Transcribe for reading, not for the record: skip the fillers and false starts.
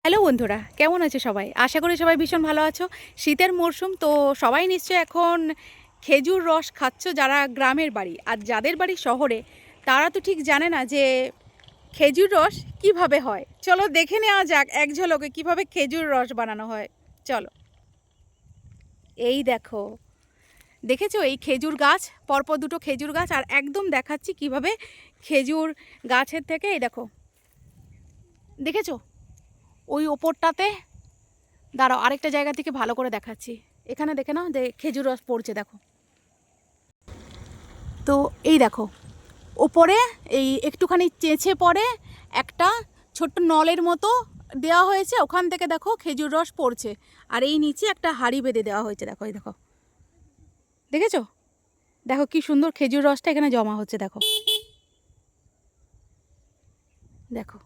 Hello বন্ধুরা, কেমন আছো সবাই? আশা করি সবাই ভীষণ ভালো আছো। শীতের মরশুম তো সবাই নিশ্চয়ই এখন খেজুর রস খাচ্ছ যারা গ্রামের বাড়ি, আর যাদের বাড়ি শহরে তারা তো ঠিক জানে না যে খেজুর রস কিভাবে হয়। চলো দেখে নেওয়া যাক এক ঝলকে কিভাবে খেজুর রস বানানো হয়। চলো। এই দেখো, দেখেছো এই খেজুর গাছ, পরপর দুটো খেজুর গাছ, আর একদম দেখাচ্ছি কিভাবে খেজুর গাছের থেকে, এই দেখো, দেখেছো ওই ওপরটাতে। দাঁড়াও, আরেকটা জায়গা থেকে ভালো করে দেখাচ্ছি। এখানে দেখে নাও যে খেজুর রস পড়ছে, দেখো। তো এই দেখো, ওপরে এই একটুখানি চেঁচে পড়ে একটা ছোট্ট নলের মতো দেওয়া হয়েছে, ওখান থেকে দেখো খেজুর রস পড়ছে। আর এই নিচে একটা হাঁড়ি বেঁধে দেওয়া হয়েছে, দেখো, এই দেখো, দেখেছো? দেখো কি সুন্দর খেজুর রসটা এখানে জমা হচ্ছে, দেখো দেখো।